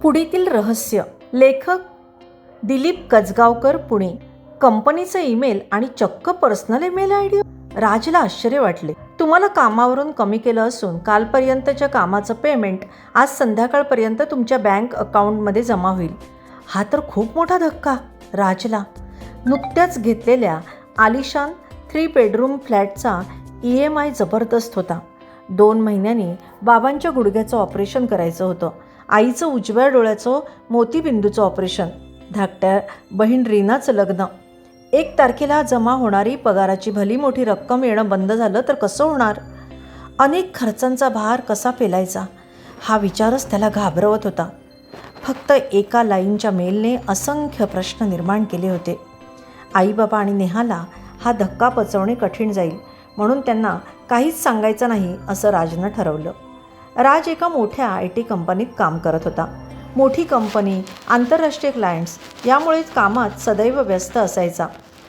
पुढील रहस्य. लेखक दिलीप कजगावकर, पुणे. कंपनीचा ईमेल आणि चक्क पर्सनल ईमेल आयडी. राजला आश्चर्य वाटले. तुम्हाला कामावरून कमी केलं असून कालपर्यंतच्या कामाचं पेमेंट आज संध्याकाळपर्यंत तुमच्या बँक अकाउंटमध्ये जमा होईल. हा तर खूप मोठा धक्का राजला. नुकत्याच घेतलेल्या आलिशान 3 बेडरूम फ्लॅटचा EMI जबरदस्त होता. 2 महिन्यांनी बाबांच्या गुडघ्याचं ऑपरेशन करायचं होतं. आईचं उजव्या डोळ्याचं मोतीबिंदूचं ऑपरेशन. धाकट्या बहीण रीनाचं लग्न. 1 तारखेला जमा होणारी पगाराची भली मोठी रक्कम येणं बंद झालं तर कसं होणार? अनेक खर्चांचा भार कसा पेलायचा हा विचारच त्याला घाबरवत होता. फक्त एका लाईनच्या मेलने असंख्य प्रश्न निर्माण केले होते. आईबाबा आणि नेहाला हा धक्का पचवणे कठीण जाईल म्हणून त्यांना काहीच सांगायचं नाही असं राजनं ठरवलं. राज एका मोठ्या IT कंपनीत काम करत होता. मोठी कंपनी, आंतरराष्ट्रीय क्लायंट्स यामुळेच कामात सदैव व्यस्त असायचा.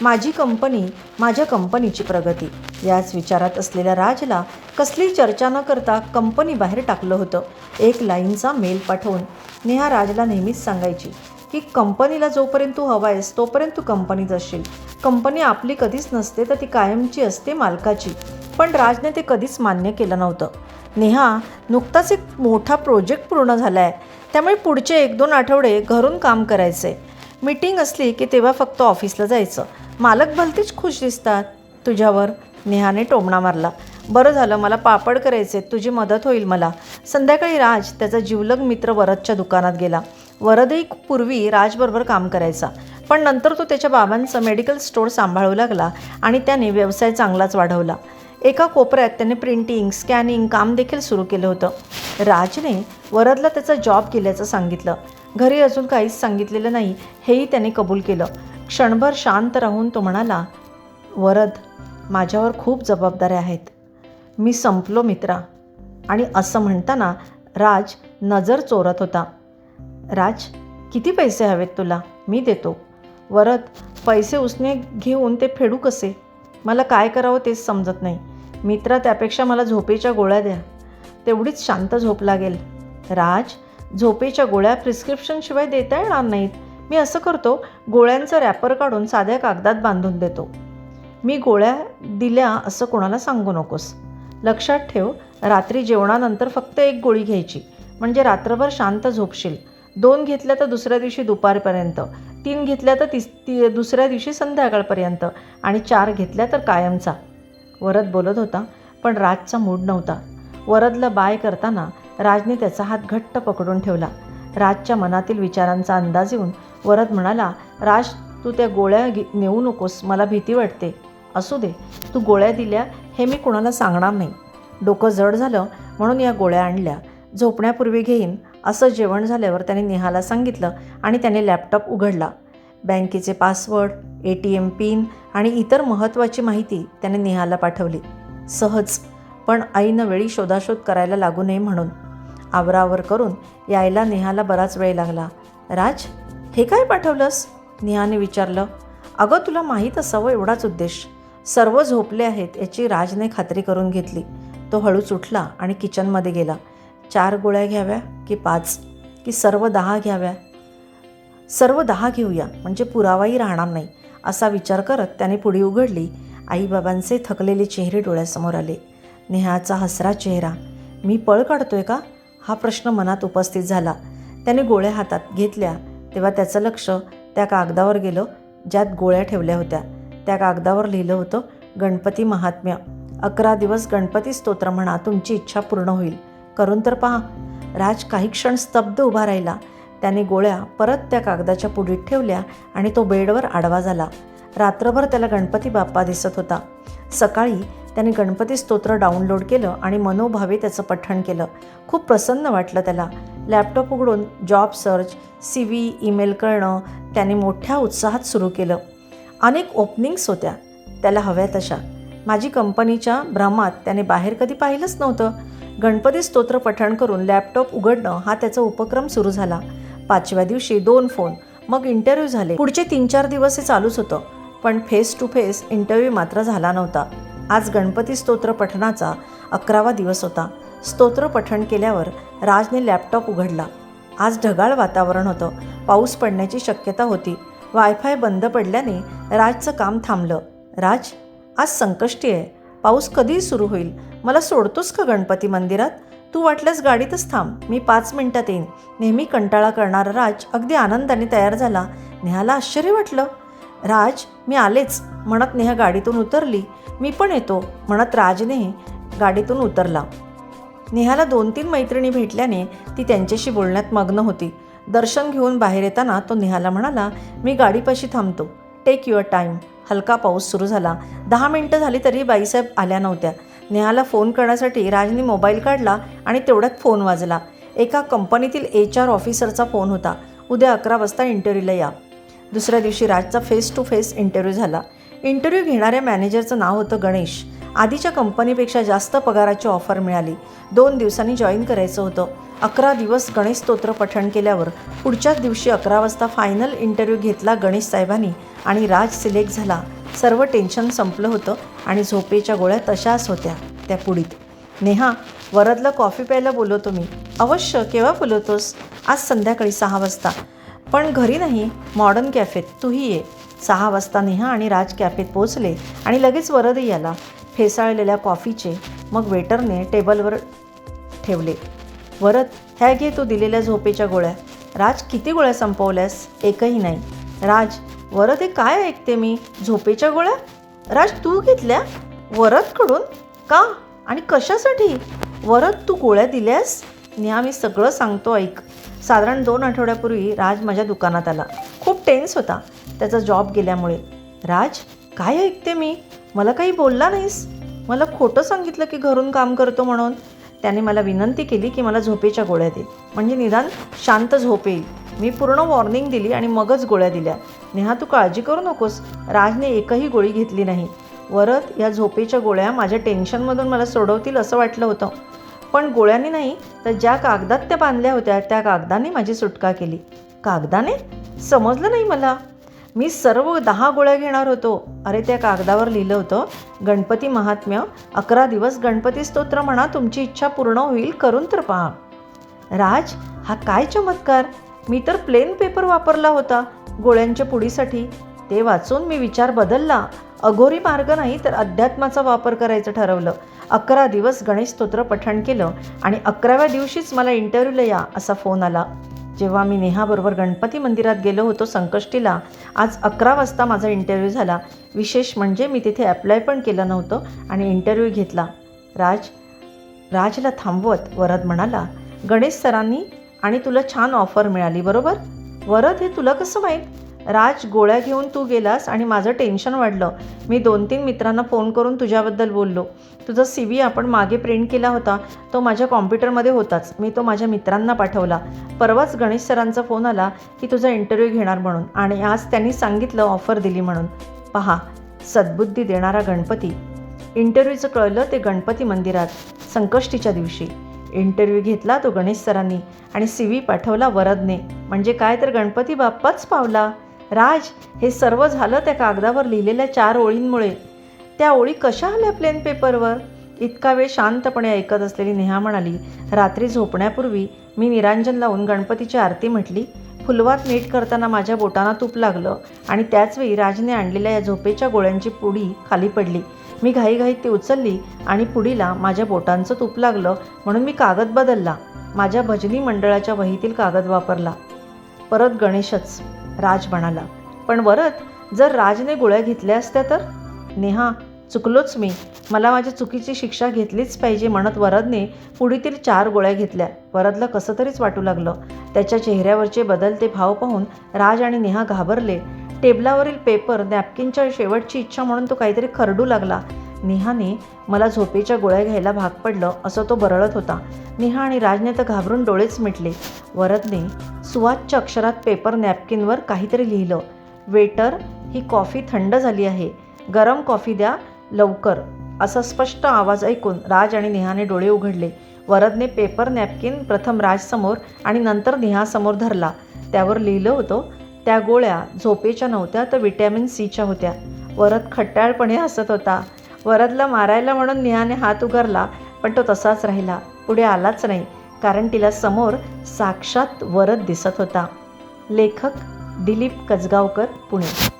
माझी कंपनी, माझ्या कंपनीची प्रगती याच विचारात असलेल्या राजला कसली चर्चा न करता कंपनी बाहेर टाकलं होतं. 1 लाईनचा मेल पाठवून नेहा राजला नेहमीच सांगायची की कंपनीला जोपर्यंत तू हवा आहेस तोपर्यंत तू कंपनीत असशील. कंपनी आपली कधीच नसते तर ती कायमची असते मालकाची. पण राजने ते कधीच मान्य केलं नव्हतं. नेहा, नुकताच एक मोठा प्रोजेक्ट पूर्ण झाला आहे, त्यामुळे पुढचे 1-2 आठवडे घरून काम करायचे. मीटिंग असली की तेव्हा फक्त ऑफिसला जायचं. मालक भलतेच खुश दिसतात तुझ्यावर. नेहाने टोमणा मारला. बरं झालं, मला पापड करायचे, तुझी मदत होईल मला. संध्याकाळी राज त्याचा जिवलग मित्र वरदच्या दुकानात गेला. वरदही पूर्वी राजबरोबर काम करायचा, पण नंतर तो त्याच्या बाबांचं मेडिकल स्टोअर सांभाळू लागला आणि त्याने व्यवसाय चांगलाच वाढवला. एका कोपऱ्यात त्याने प्रिंटिंग, स्कॅनिंग काम देखील सुरू केलं होतं. राजने वरदला त्याचा जॉब केल्याचं सांगितलं. घरी अजून काहीच सांगितलेलं नाही हेही त्याने कबूल केलं. क्षणभर शांत राहून तो म्हणाला, वरद, माझ्यावर खूप जबाबदाऱ्या आहेत. मी संपलो मित्रा. आणि असं म्हणताना राज नजर चोरत होता. राज, किती पैसे हवेत तुला? मी देतो. वरद, पैसे उसने घेऊन ते फेडू कसे? मला काय करावं तेच समजत नाही. मित्रा, त्यापेक्षा मला झोपेच्या गोळ्या द्या, तेवढीच शांत झोप लागेल. राज, झोपेच्या गोळ्या प्रिस्क्रिप्शनशिवाय देता येणार नाहीत. मी असं करतो, गोळ्यांचं रॅपर काढून साध्या कागदात बांधून देतो. मी गोळ्या दिल्या असं कोणाला सांगू नकोस. लक्षात ठेव, रात्री जेवणानंतर फक्त 1 गोळी घ्यायची, म्हणजे रात्रभर शांत झोपशील. 2 घेतल्या तर दुसऱ्या दिवशी दुपारपर्यंत, 3 घेतल्या तर दुसऱ्या दिवशी संध्याकाळपर्यंत आणि 4 घेतल्या तर कायमचा. वरद बोलत होता, पण राजचा मूड नव्हता. वरदला बाय करताना राजने त्याचा हात घट्ट पकडून ठेवला. राजच्या मनातील विचारांचा अंदाज येऊन वरद म्हणाला, राज, तू त्या गोळ्या नेऊ नकोस, मला भीती वाटते. असू दे, तू गोळ्या दिल्या हे मी कुणाला सांगणार नाही. डोकं जड झालं म्हणून या गोळ्या आणल्या. झोपण्यापूर्वी घेईन असं जेवण झाल्यावर त्याने नेहाला सांगितलं आणि त्याने लॅपटॉप उघडला. बँकेचे पासवर्ड, ATM पिन आणि इतर महत्त्वाची माहिती त्याने नेहाला पाठवली. सहज, पण ऐनवेळी शोधाशोध करायला लागू नये म्हणून. आवरावर करून यायला नेहाला बराच वेळ लागला. राज, हे काय पाठवलंस? नेहाने विचारलं. अगं, तुला माहीत असावं एवढाच उद्देश. सर्व झोपले आहेत याची राजने खात्री करून घेतली. तो हळूच उठला आणि किचनमध्ये गेला. 4 गोळ्या घ्याव्या की 5 की सर्व 10 घ्याव्या? सर्व 10 घेऊया, म्हणजे पुरावाही राहणार नाही असा विचार करत त्याने पुडी उघडली. आईबाबांचे थकलेले चेहरे डोळ्यासमोर आले. नेहाचा हसरा चेहरा. मी पळ काढतोय का? हा प्रश्न मनात उपस्थित झाला. त्याने गोळ्या हातात घेतल्या तेव्हा त्याचं लक्ष त्या कागदावर गेलं ज्यात गोळ्या ठेवल्या होत्या. त्या कागदावर लिहिलं होतं, गणपती महात्म्य. 11 दिवस गणपती स्तोत्र म्हणा, तुमची इच्छा पूर्ण होईल. करून तर पहा. राज काही क्षण स्तब्ध उभा राहिला. त्याने गोळ्या परत त्या कागदाच्या पुडीत ठेवल्या आणि तो बेडवर आडवा झाला. रात्रभर त्याला गणपती बाप्पा दिसत होता. सकाळी त्याने गणपती स्तोत्र डाउनलोड केलं आणि मनोभावे त्याचं पठण केलं. खूप प्रसन्न वाटलं त्याला. लॅपटॉप उघडून जॉब सर्च, CV, ईमेल करणं त्याने मोठ्या उत्साहात सुरू केलं. अनेक ओपनिंग्स होत्या त्याला हव्या तशा. माझी कंपनीच्या भ्रमात त्याने बाहेर कधी पाहिलंच नव्हतं. गणपती स्तोत्र पठण करून लॅपटॉप उघडणं हा त्याचा उपक्रम सुरू झाला. 5व्या दिवशी 2 फोन, मग इंटरव्ह्यू झाले. पुढचे 3-4 दिवस हे चालूच होतं, पण फेस टू फेस इंटरव्ह्यू मात्र झाला नव्हता. आज गणपती स्तोत्र पठणाचा 11वा दिवस होता. स्तोत्र पठण केल्यावर राजने लॅपटॉप उघडला. आज ढगाळ वातावरण होतं. पाऊस पडण्याची शक्यता होती. वायफाय बंद पडल्याने राजचं काम थांबलं. राज, आज संकष्टी आहे. पाऊस कधी सुरू होईल? मला सोडतोस का गणपती मंदिरात? तू वाटल्यास गाडीतच थांब, मी 5 मिनिटात येईन. नेहमी कंटाळा करणारा राज अगदी आनंदाने तयार झाला. नेहाला आश्चर्य वाटलं. राज, मी आलेच म्हणत नेहा गाडीतून उतरली. मी पण येतो म्हणत राजने गाडीतून उतरला. नेहाला 2-3 मैत्रिणी भेटल्याने ती त्यांच्याशी बोलण्यात मग्न होती. दर्शन घेऊन बाहेर येताना तो नेहाला म्हणाला, मी गाडीपाशी थांबतो, टेक युअर टाईम. हलका पाऊस सुरू झाला. 10 मिनिटं झाली तरी बाईसाहेब आल्या नव्हत्या. नेहाला फोन करण्यासाठी राजने मोबाईल काढला आणि तेवढ्यात फोन वाजला. एका कंपनीतील HR ऑफिसरचा फोन होता. उद्या 11 वाजता इंटरव्ह्यूला या. दुसऱ्या दिवशी राजचा फेस टू फेस इंटरव्ह्यू झाला. इंटरव्ह्यू घेणाऱ्या मॅनेजरचं नाव होतं गणेश. आधीच्या कंपनीपेक्षा जास्त पगाराची ऑफर मिळाली. 2 दिवसांनी जॉईन करायचं होतं. 11 दिवस गणेश स्तोत्र पठण केल्यावर पुढच्याच दिवशी 11 वाजता फायनल इंटरव्ह्यू घेतला गणेश साहेबांनी आणि राज सिलेक्ट झाला. सर्व टेन्शन संपलं होतं आणि झोपेच्या गोळ्या तशाच होत्या त्या पुडीत. नेहा, वरदला कॉफी प्यायला बोलवतो मी. अवश्य, केव्हा बोलवतोस? आज संध्याकाळी 6 वाजता. पण घरी नाही, मॉडर्न कॅफेत. तूही ये. 6 वाजता नेहा आणि राज कॅफेत पोहोचले आणि लगेच वरदही आला. फेसाळलेल्या कॉफीचे मग वेटरने टेबलवर ठेवले. वरद, ह्या घे तू दिलेल्या झोपेच्या गोळ्या. राज, किती गोळ्या संपवल्यास? एकही नाही. राज, वरद, हे काय ऐकते मी? झोपेच्या गोळ्या? राज, तू घेतल्या? वरदकडून? का आणि कशासाठी? वरद, तू गोळ्या दिल्यास? नेहा, मी सगळं सांगतो ऐक. साधारण 2 आठवड्यापूर्वी राज माझ्या दुकानात आला. खूप टेन्स होता त्याचा जॉब गेल्यामुळे. राज, काय ऐकते मी? मला काही बोलला नाहीस? मला खोटं सांगितलं की घरून काम करतो म्हणून. त्याने मला विनंती केली की मला झोपेच्या गोळ्या दे, म्हणजे निदान शांत झोप येईल. मी पूर्ण वॉर्निंग दिली आणि मगच गोळ्या दिल्या. नेहा, तू काळजी करू नकोस. राजने एकही गोळी घेतली नाही. वरद, या झोपेच्या गोळ्या माझ्या टेन्शनमधून मला सोडवतील असं वाटलं होतं, पण गोळ्यांनी नाही तर ज्या कागदात त्या बांधल्या होत्या त्या कागदाने माझी सुटका केली. कागदाने? समजलं नाही मला. मी सर्व 10 गोळ्या घेणार होतो. अरे, त्या कागदावर लिहिलं होतं, गणपती महात्म्य, 11 दिवस गणपती स्तोत्र म्हणा, तुमची इच्छा पूर्ण होईल, करून तर पहा. राज, हा काय चमत्कार! मी तर प्लेन पेपर वापरला होता गोळ्यांच्या पुडीसाठी. ते वाचून मी विचार बदलला. अघोरी मार्ग नाही तर अध्यात्माचा वापर करायचं ठरवलं. 11 दिवस गणेश स्तोत्र पठण केलं आणि 11व्या दिवशीच मला इंटरव्ह्यूला या असा फोन आला. जेव्हा मी नेहाबरोबर गणपती मंदिरात गेलो होतो संकष्टीला, आज 11 वाजता माझा इंटरव्ह्यू झाला. विशेष म्हणजे मी तिथे अप्लाय पण केलं नव्हतं आणि इंटरव्ह्यू घेतला. राजला थांबवत वरद म्हणाला, गणेश सरांनी आणि तुला छान ऑफर मिळाली बरोबर? वरद, हे तुला कसं माहीत? राज, गोळ्या घेऊन तू गेलास आणि माझं टेन्शन वाढलं. मी 2-3 मित्रांना फोन करून तुझ्याबद्दल बोललो. तुझा CV आपण मागे प्रिंट केला होता, तो माझ्या कॉम्प्युटरमध्ये होताच. मी तो माझ्या मित्रांना पाठवला. परवाच गणेश सरांचा फोन आला की तुझा इंटरव्ह्यू घेणार म्हणून, आणि आज त्यांनी सांगितलं ऑफर दिली म्हणून. पहा, सद्बुद्धी देणारा गणपती. इंटरव्ह्यूचं कळलं ते गणपती मंदिरात संकष्टीच्या दिवशी. इंटरव्ह्यू घेतला तो गणेश सरांनी आणि CV पाठवला वरदने. म्हणजे काय तर गणपती बाप्पाच पावला. राज, हे सर्व झालं त्या कागदावर लिहिलेल्या 4 ओळींमुळे. त्या ओळी कशा आल्या प्लेन पेपरवर? इतका वेळ शांतपणे ऐकत असलेली नेहा म्हणाली, रात्री झोपण्यापूर्वी मी निरांजन लावून गणपतीची आरती म्हटली. फुलवात नीट करताना माझ्या बोटांना तूप लागलं आणि त्याचवेळी राजने आणलेल्या या झोपेच्या गोळ्यांची पुडी खाली पडली. मी घाईघाईत ती उचलली आणि पुडीला माझ्या बोटांचं तूप लागलं म्हणून मी कागद बदलला. माझ्या भजनी मंडळाच्या वहीतील कागद वापरला. परत गणेशच, राज म्हणाला. पण वरद, जर राजने गोळ्या घेतल्या असत्या तर? नेहा, चुकलोच मी. मला माझ्या चुकीची शिक्षा घेतलीच पाहिजे म्हणत वरदने पुडीतील 4 गोळ्या घेतल्या. वरदला कसं तरीच वाटू लागलं. त्याच्या चेहऱ्यावरचे बदलते भाव पाहून राज आणि नेहा घाबरले. टेबलावरील पेपर, नॅपकिनच्या शेवटची इच्छा म्हणून तो काहीतरी खरडू लागला. नेहाने मला झोपेच्या गोळ्या घ्यायला भाग पडलं असं तो बरळत होता. नेहा आणि राजने तर घाबरून डोळेच मिटले. वरदने सुवाच्य अक्षरात पेपर नॅपकिनवर काहीतरी लिहिलं. वेटर, ही कॉफी थंड झाली आहे, गरम कॉफी द्या लवकर. असा स्पष्ट आवाज ऐकून राज आणि नेहाने डोळे उघडले. वरदने पेपर नॅपकिन प्रथम राजसमोर आणि नंतर नेहासमोर धरला. त्यावर लिहिलं होतं, त्या गोळ्या झोपेच्या नव्हत्या तर व्हिटॅमिन Cच्या होत्या. वरद खट्टाळपणे हसत होता. वरदला मारायला म्हणून नेहाने हात उगारला, पण तो तसाच राहिला, पुढे आलाच नाही. कारण तिला समोर साक्षात वरद दिसत होता. लेखक दिलीप कजगावकर, पुणे.